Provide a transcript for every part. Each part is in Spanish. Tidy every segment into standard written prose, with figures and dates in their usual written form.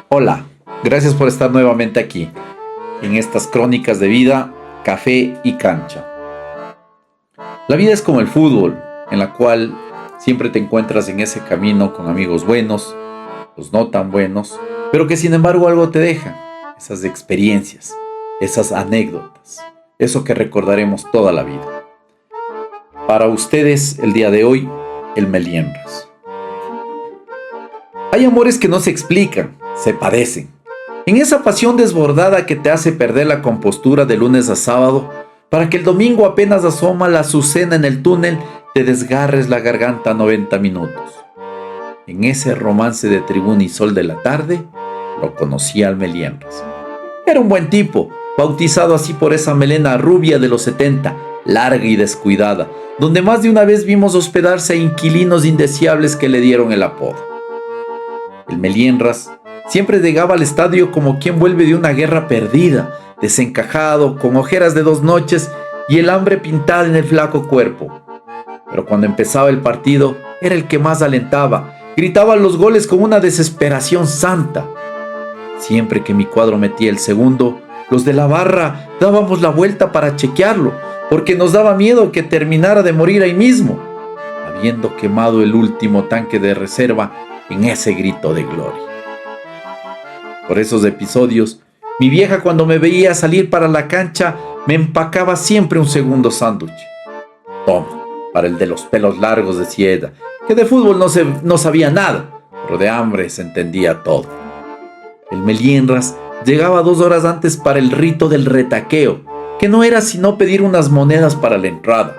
Hola, gracias por estar nuevamente aquí, en estas crónicas de vida, café y cancha. La vida es como el fútbol, en la cual siempre te encuentras en ese camino con amigos buenos, los no tan buenos, pero que sin embargo algo te dejan, esas experiencias, esas anécdotas, eso que recordaremos toda la vida. Para ustedes, el día de hoy, el Melienras. Hay amores que no se explican, se padecen. En esa pasión desbordada que te hace perder la compostura de lunes a sábado, para que el domingo apenas asoma la azucena en el túnel, te desgarres la garganta 90 minutos. En ese romance de Tribuna y Sol de la tarde, lo conocí al Melienras. Era un buen tipo, bautizado así por esa melena rubia de los 70, larga y descuidada, donde más de una vez vimos hospedarse a inquilinos indeseables que le dieron el apodo. El Melienras siempre llegaba al estadio como quien vuelve de una guerra perdida, desencajado, con ojeras de 2 noches y el hambre pintada en el flaco cuerpo. Pero cuando empezaba el partido, era el que más alentaba, gritaba los goles con una desesperación santa. Siempre que mi cuadro metía el segundo, los de la barra dábamos la vuelta para chequearlo, porque nos daba miedo que terminara de morir ahí mismo, habiendo quemado el último tanque de reserva en ese grito de gloria. Por esos episodios, mi vieja cuando me veía salir para la cancha me empacaba siempre un segundo sándwich. Toma, para el de los pelos largos, decía ella, que de fútbol no sabía nada, pero de hambre se entendía todo. El Melienras llegaba 2 horas antes para el rito del retaqueo, que no era sino pedir unas monedas para la entrada.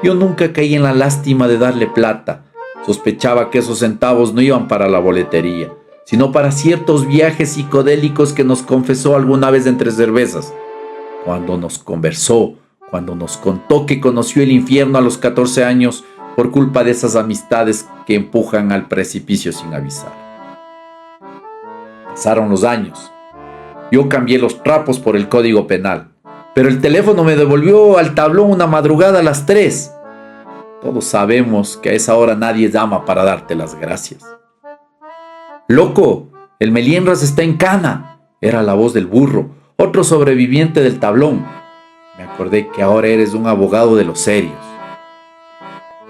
Yo nunca caí en la lástima de darle plata. Sospechaba que esos centavos no iban para la boletería, sino para ciertos viajes psicodélicos que nos confesó alguna vez entre cervezas. Cuando nos conversó, cuando nos contó que conoció el infierno a los 14 años por culpa de esas amistades que empujan al precipicio sin avisar. Pasaron los años. Yo cambié los trapos por el código penal, pero el teléfono me devolvió al tablón una madrugada a las 3. Todos sabemos que a esa hora nadie llama para darte las gracias. ¡Loco! El Melienras está en cana. Era la voz del burro, otro sobreviviente del tablón. Me acordé que ahora eres un abogado de los serios.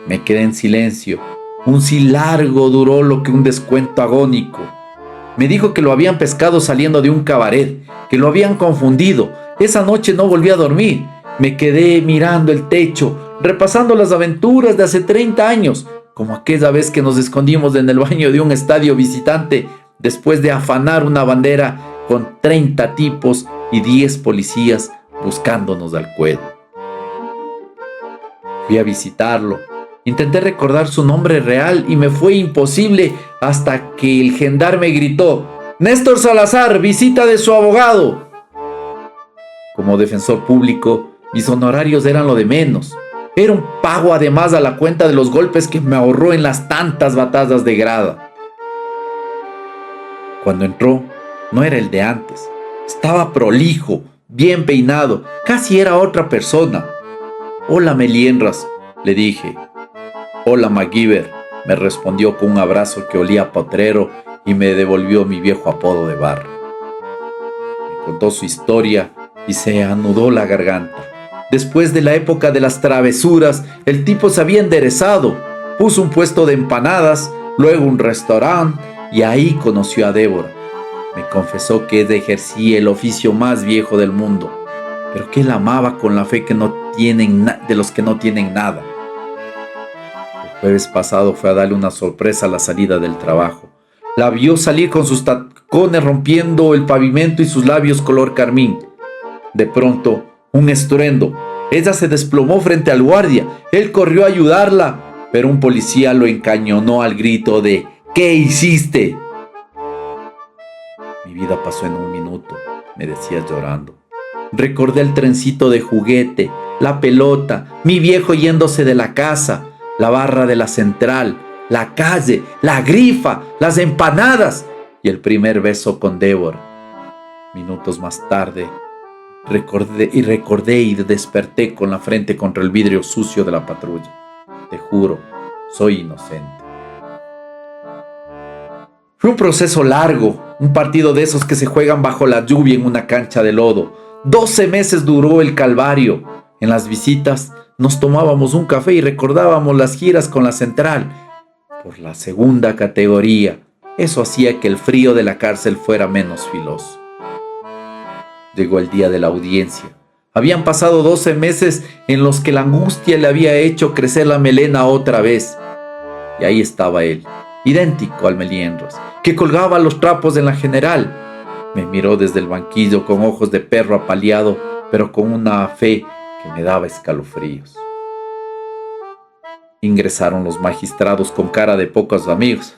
Me quedé en silencio. Un sí largo duró lo que un descuento agónico. Me dijo que lo habían pescado saliendo de un cabaret, que lo habían confundido. Esa noche no volví a dormir. Me quedé mirando el techo, repasando las aventuras de hace 30 años, como aquella vez que nos escondimos en el baño de un estadio visitante después de afanar una bandera con 30 tipos y 10 policías buscándonos al cuello. Fui a visitarlo. Intenté recordar su nombre real y me fue imposible hasta que el gendarme gritó: «Néstor Salazar, visita de su abogado». Como defensor público, mis honorarios eran lo de menos. Era un pago además a la cuenta de los golpes que me ahorró en las tantas batallas de grada. Cuando entró, no era el de antes. Estaba prolijo, bien peinado, casi era otra persona. «Hola, Melienras», le dije. «Hola, MacGyver», me respondió con un abrazo que olía a potrero y me devolvió mi viejo apodo de barra. Me contó su historia y se anudó la garganta. Después de la época de las travesuras, el tipo se había enderezado. Puso un puesto de empanadas, luego un restaurante y ahí conoció a Débora. Me confesó que ella ejercía el oficio más viejo del mundo, pero que él amaba con la fe de los que no tienen nada. El jueves pasado fue a darle una sorpresa a la salida del trabajo. La vio salir con sus tacones rompiendo el pavimento y sus labios color carmín. De pronto, un estruendo. Ella se desplomó frente al guardia. Él corrió a ayudarla, pero un policía lo encañonó al grito de «¿Qué hiciste?». Mi vida pasó en un minuto, me decía llorando. Recordé el trencito de juguete, la pelota, mi viejo yéndose de la casa, la barra de la central, la calle, la grifa, las empanadas y el primer beso con Débora. Minutos más tarde, recordé y desperté con la frente contra el vidrio sucio de la patrulla. Te juro, soy inocente. Fue un proceso largo, un partido de esos que se juegan bajo la lluvia en una cancha de lodo. 12 meses duró el calvario. En las visitas nos tomábamos un café y recordábamos las giras con la Central por la segunda categoría. Eso hacía que el frío de la cárcel fuera menos filoso. Llegó el día de la audiencia. Habían pasado 12 meses en los que la angustia le había hecho crecer la melena otra vez. Y ahí estaba él, idéntico al Melienros, que colgaba los trapos en la General. Me miró desde el banquillo con ojos de perro apaleado, pero con una fe que me daba escalofríos. Ingresaron los magistrados con cara de pocos amigos.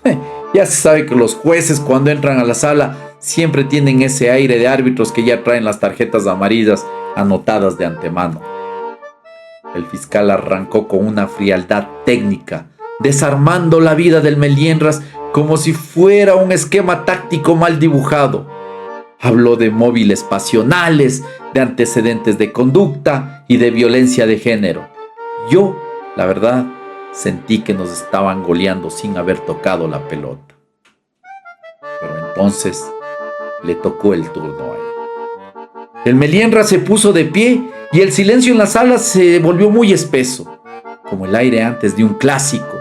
Ya se sabe que los jueces cuando entran a la sala siempre tienen ese aire de árbitros que ya traen las tarjetas amarillas anotadas de antemano. El fiscal arrancó con una frialdad técnica, desarmando la vida del Melienras como si fuera un esquema táctico mal dibujado. Habló de móviles pasionales, de antecedentes de conducta y de violencia de género. Yo, la verdad, sentí que nos estaban goleando sin haber tocado la pelota. Pero entonces le tocó el turno a él. El Melienras se puso de pie y el silencio en la sala se volvió muy espeso, como el aire antes de un clásico.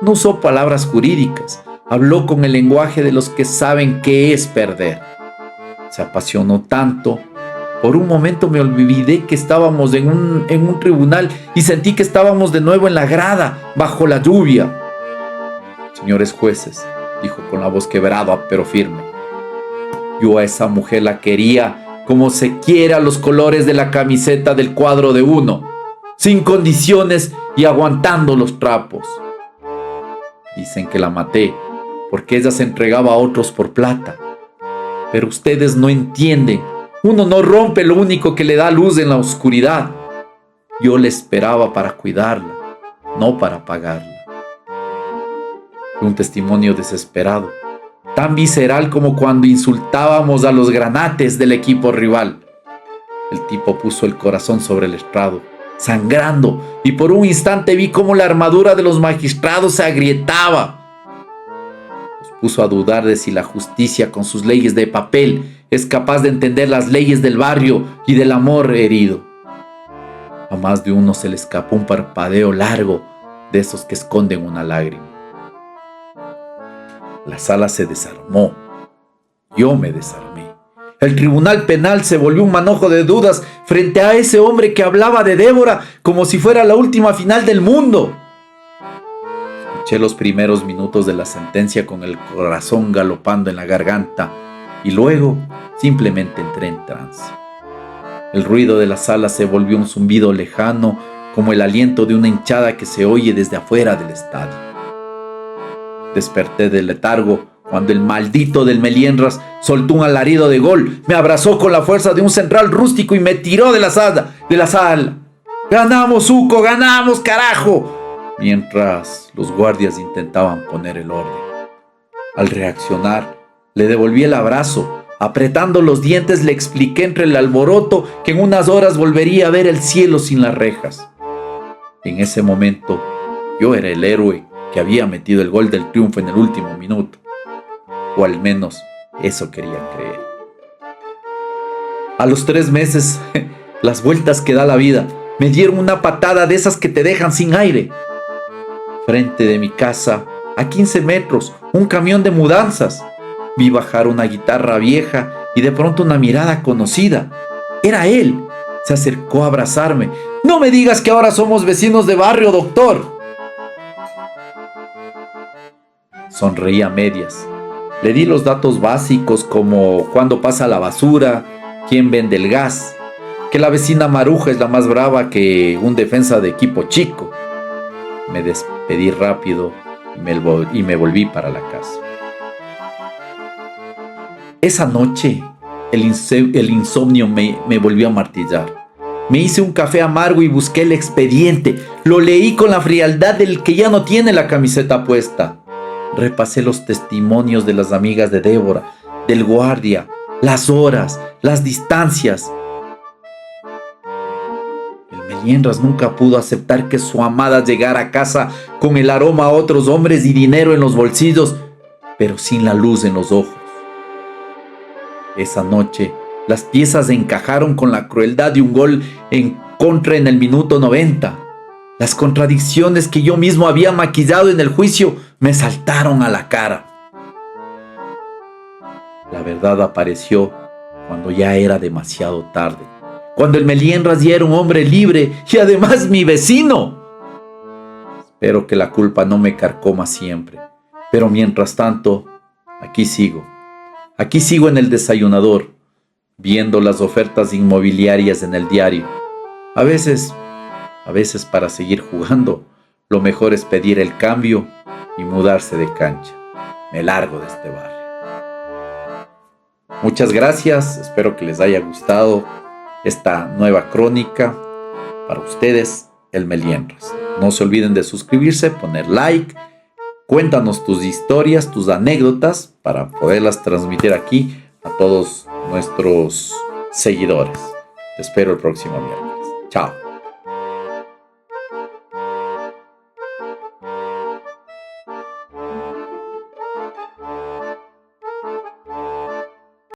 No usó palabras jurídicas, habló con el lenguaje de los que saben qué es perder. Se apasionó tanto. Por un momento me olvidé que estábamos en un tribunal y sentí que estábamos de nuevo en la grada, bajo la lluvia. Señores jueces, dijo con la voz quebrada pero firme, yo a esa mujer la quería como se quiere a los colores de la camiseta del cuadro de uno, sin condiciones y aguantando los trapos. Dicen que la maté porque ella se entregaba a otros por plata. Pero ustedes no entienden. Uno no rompe lo único que le da luz en la oscuridad. Yo la esperaba para cuidarla, no para pagarla. Fue un testimonio desesperado, tan visceral como cuando insultábamos a los granates del equipo rival. El tipo puso el corazón sobre el estrado, sangrando, y por un instante vi cómo la armadura de los magistrados se agrietaba. Nos puso a dudar de si la justicia, con sus leyes de papel, es capaz de entender las leyes del barrio y del amor herido. A más de uno se le escapó un parpadeo largo de esos que esconden una lágrima. La sala se desarmó. Yo me desarmé. El tribunal penal se volvió un manojo de dudas frente a ese hombre que hablaba de Débora como si fuera la última final del mundo. Escuché los primeros minutos de la sentencia con el corazón galopando en la garganta y luego simplemente entré en trance. El ruido de la sala se volvió un zumbido lejano, como el aliento de una hinchada que se oye desde afuera del estadio. Desperté del letargo cuando el maldito del Melienras soltó un alarido de gol, me abrazó con la fuerza de un central rústico y me tiró de la sala. ¡Ganamos, Uco! ¡Ganamos, carajo! Mientras los guardias intentaban poner el orden. Al reaccionar, le devolví el abrazo. Apretando los dientes le expliqué entre el alboroto que en unas horas volvería a ver el cielo sin las rejas. En ese momento, yo era el héroe que había metido el gol del triunfo en el último minuto. O al menos eso quería creer. A los 3 meses, las vueltas que da la vida, me dieron una patada de esas que te dejan sin aire. Frente de mi casa, a 15 metros, un camión de mudanzas. Vi bajar una guitarra vieja y de pronto una mirada conocida. Era él. Se acercó a abrazarme. ¡No me digas que ahora somos vecinos de barrio, doctor! Sonreí a medias. Le di los datos básicos como cuándo pasa la basura, quién vende el gas, que la vecina Maruja es la más brava que un defensa de equipo chico. Me despedí rápido y me volví para la casa. Esa noche, el insomnio me volvió a martillar. Me hice un café amargo y busqué el expediente. Lo leí con la frialdad del que ya no tiene la camiseta puesta. Repasé los testimonios de las amigas de Débora, del guardia, las horas, las distancias. El Melienras nunca pudo aceptar que su amada llegara a casa con el aroma a otros hombres y dinero en los bolsillos, pero sin la luz en los ojos. Esa noche, las piezas encajaron con la crueldad de un gol en contra en el minuto 90. Las contradicciones que yo mismo había maquillado en el juicio me saltaron a la cara. La verdad apareció cuando ya era demasiado tarde, cuando el Melienras ya era un hombre libre y además mi vecino. Espero que la culpa no me carcoma siempre, pero mientras tanto, aquí sigo en el desayunador, viendo las ofertas inmobiliarias en el diario. A veces para seguir jugando, lo mejor es pedir el cambio y mudarse de cancha. Me largo de este barrio. Muchas gracias, espero que les haya gustado esta nueva crónica. Para ustedes, el Melienras. No se olviden de suscribirse, poner like, cuéntanos tus historias, tus anécdotas para poderlas transmitir aquí a todos nuestros seguidores. Te espero el próximo miércoles. Chao.